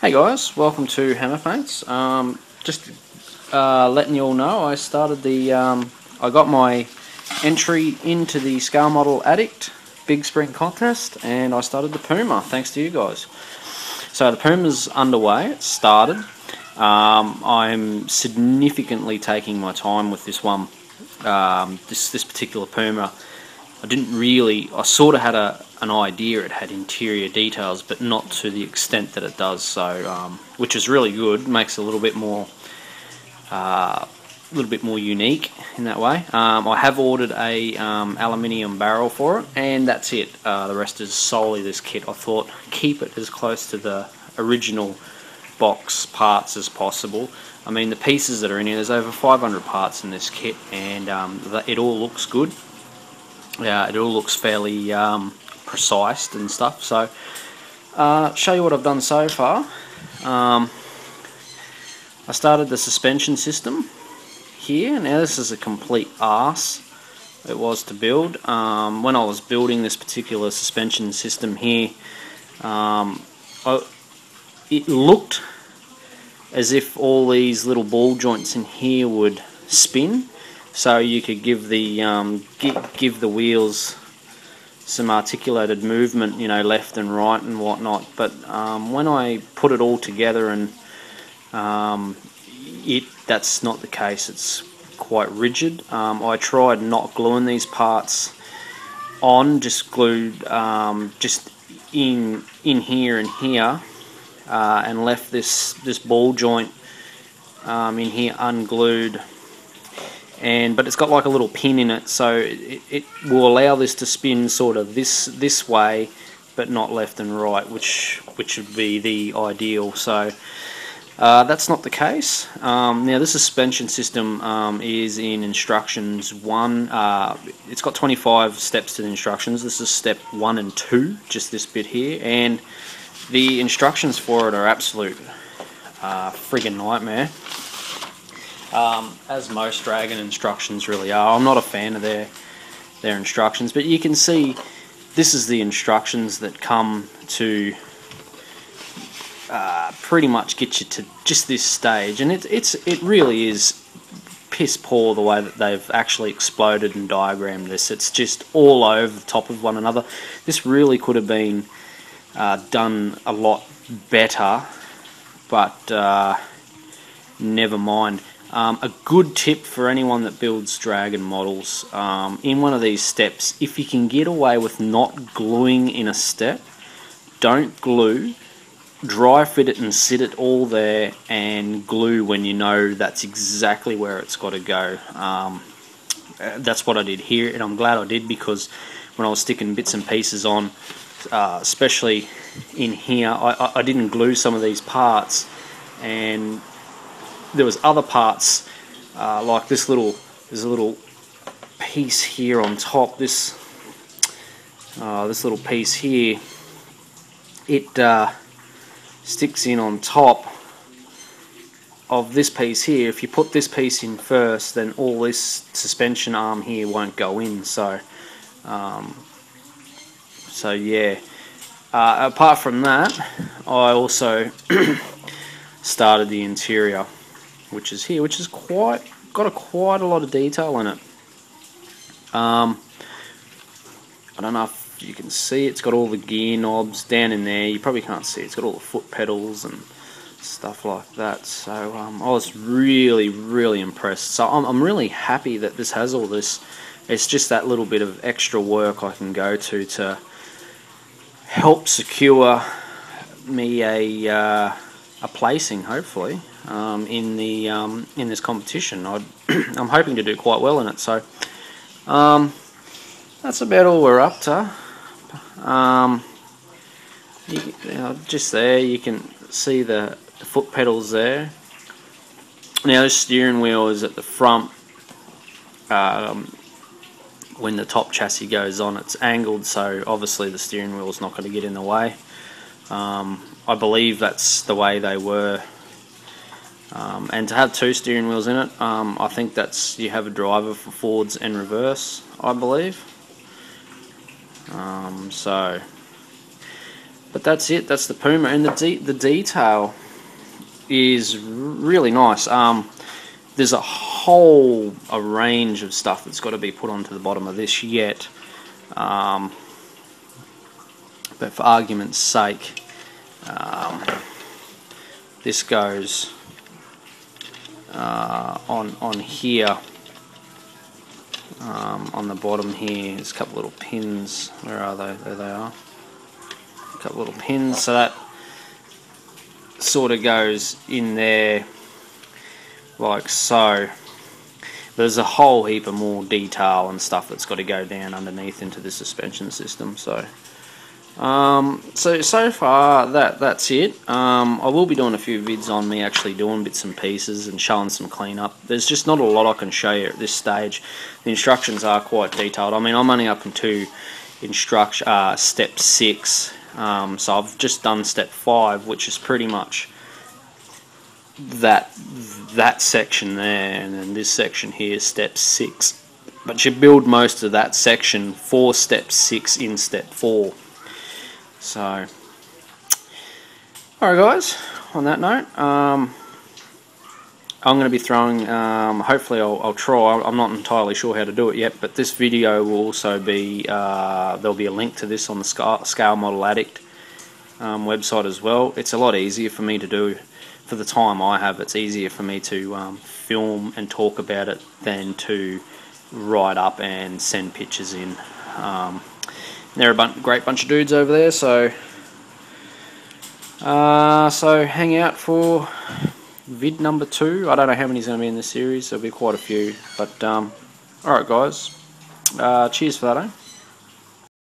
Hey guys, welcome to Hammerpaints. Just letting you all know, I started the I got my entry into the scale model Addict big Spring Contest, and I started the Puma thanks to you guys. So the Puma's underway. It started. I'm significantly taking my time with this one. This particular Puma, I sort of had an idea it had interior details, but not to the extent that it does, so which is really good. Makes it a little bit more unique in that way. I have ordered a aluminium barrel for it, and that's it. The rest is solely this kit. I thought keep it as close to the original box parts as possible. I mean, the pieces that are in here, there's over 500 parts in this kit, and it all looks good. Yeah, it all looks fairly precise and stuff. So, show you what I've done so far. I started the suspension system here. Now this is a complete arse. It was to build. When I was building this particular suspension system here, it looked as if all these little ball joints in here would spin, so you could give the wheels some articulated movement, you know, left and right and whatnot. But when I put it all together, and that's not the case. It's quite rigid. I tried not gluing these parts on, just glued just in here and here, and left this ball joint in here unglued. But it's got like a little pin in it, so it will allow this to spin sort of this way, but not left and right, which would be the ideal. So that's not the case. Now this suspension system is in instructions 1. It's got 25 steps to the instructions. This is step 1 and 2, just this bit here, and the instructions for it are absolute friggin' nightmare. As most Dragon instructions really are. I'm not a fan of their instructions, but you can see this is the instructions that come to pretty much get you to just this stage, and it really is piss poor the way that they've actually exploded and diagrammed this. It's just all over the top of one another. This really could have been done a lot better, but never mind. A good tip for anyone that builds Dragon models, in one of these steps, if you can get away with not gluing in a step, don't glue. Dry fit it and sit it all there, and glue when you know that's exactly where it's got to go. That's what I did here, and I'm glad I did, because when I was sticking bits and pieces on, especially in here, I didn't glue some of these parts, and there was other parts like there's a little piece here on top. This little piece here, it sticks in on top of this piece here. If you put this piece in first, then all this suspension arm here won't go in. So yeah. Apart from that, I also started the interior, which is here, which is quite a lot of detail in it. I don't know if you can see, it's got all the gear knobs down in there. You probably can't see, it's got all the foot pedals and stuff like that. So I was really impressed. So I'm really happy that this has all this. It's just that little bit of extra work I can go to help secure me a placing, hopefully, in this competition. I'm hoping to do quite well in it. So that's about all we're up to. Just there you can see the foot pedals there. Now this steering wheel is at the front. When the top chassis goes on, it's angled, so obviously the steering wheel is not going to get in the way. I believe that's the way they were. And to have 2 steering wheels in it, I think that's, you have a driver for forwards and reverse, I believe. So But that's it. That's the Puma, and the detail is really nice. There's a range of stuff that's got to be put onto the bottom of this yet, but for argument's sake, this goes on here. On the bottom here, there's a couple little pins. Where are they? There they are. A couple little pins. So that sort of goes in there like so. There's a whole heap of more detail and stuff that's got to go down underneath into the suspension system. So so far that's it. I will be doing a few vids on me actually doing bits and pieces and showing some cleanup. There's just not a lot I can show you at this stage. The instructions are quite detailed. I mean, I'm only up into step 6, so I've just done step 5, which is pretty much that section there, and then this section here is step 6. But you build most of that section for step 6 in step 4. So, alright guys, on that note, I'm going to be throwing, hopefully I'll try, I'm not entirely sure how to do it yet, but this video will also be, there'll be a link to this on the Scale Model Addict website as well. It's a lot easier for me to do, for the time I have, it's easier for me to film and talk about it than to write up and send pictures in. They're a great bunch of dudes over there, so hang out for vid number 2. I don't know how many's going to be in this series. There'll be quite a few, but alright guys, cheers for that, eh?